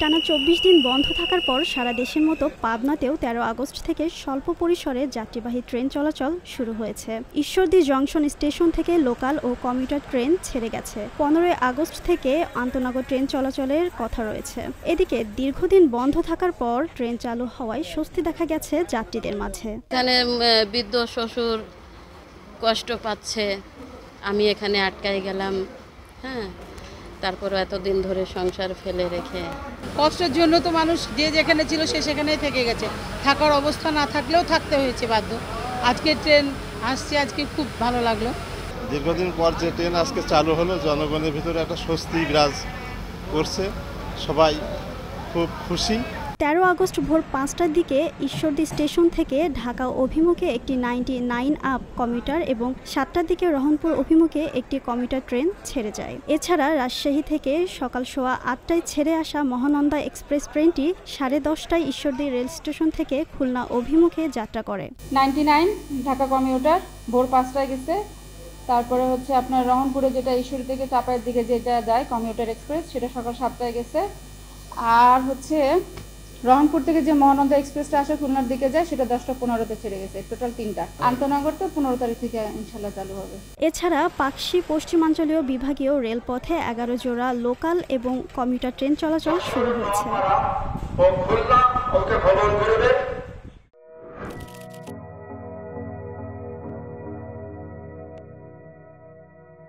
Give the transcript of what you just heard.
টানা ২৪ দিন বন্ধ থাকার পর সারা দেশের মতো পাবনাতেও ১৩ আগস্ট থেকে স্বল্প পরিসরে যাত্রীবাহী ট্রেন চলাচল শুরু হয়েছে। ঈশ্বরদী জংশন স্টেশন থেকে লোকাল ও কমিউটার ট্রেন ছেড়ে গেছে। ১৫ আগস্ট থেকে আন্তনগর ট্রেন চলাচলের কথা রয়েছে। এদিকে দীর্ঘদিন বন্ধ থাকার পর ট্রেন চালু হওয়ায় স্বস্তি দেখা গেছে যাত্রীদের মাঝে। এখানে বৃদ্ধ শ্বশুর কষ্ট পাচ্ছে, আমি এখানে আটকাই গেলাম। হ্যাঁ, তারপর এতদিন ধরে সংসার ফেলে রেখে কষ্টের জন্য তো মানুষ যে যেখানে ছিল সে সেখানেই থেকে গেছে, থাকার অবস্থা না থাকলেও থাকতে হয়েছে বাধ্য। আজকে ট্রেন আসছে, আজকে খুব ভালো লাগলো। দীর্ঘদিন পর যে ট্রেন আজকে চালু হলো, জনগণের ভিতরে একটা স্বস্তি বিরাজ করছে, সবাই খুব খুশি। ১৩ আগস্ট ভোর ৫টার দিকে ঈশ্বরদী স্টেশন থেকে ঢাকা অভিমুখে একটি 99 আপ কমিউটার এবং ৭টার দিকে রহনপুর অভিমুখে একটি কমিউটার ট্রেন ছেড়ে যায়। এছাড়া রাজশাহী থেকে সকাল ৮:১৮টায় ছেড়ে আসা মহানন্দা এক্সপ্রেস ট্রেনটি 10:30টায় ঈশ্বরদী রেল স্টেশন থেকে খুলনা অভিমুখে যাত্রা করে। 99 ঢাকা কমিউটার ভোর ৫টায় গেছে। তারপরে হচ্ছে আপনার রহনপুরে যেটা ঈশ্বরদী থেকে চাপাইয়ের দিকে যেটা যায় কমিউটার এক্সপ্রেস, সেটা সকাল ৭টায় গেছে। আর হচ্ছে রহনপুর থেকে যে মহানন্দা এক্সপ্রেসটা আসে খুলনার দিকে যায়, সেটা 10:15-তে ছেড়ে গেছে। টোটাল 3টা। আন্তনগর তো 15 তারিখ থেকে ইনশাল্লাহ চালু হবে। এছাড়া পাকশী পশ্চিমাঞ্চলীয় বিভাগীয় রেলপথে 11 জোড়া লোকাল এবং কমিউটার ট্রেন চলাচল শুরু হয়েছে।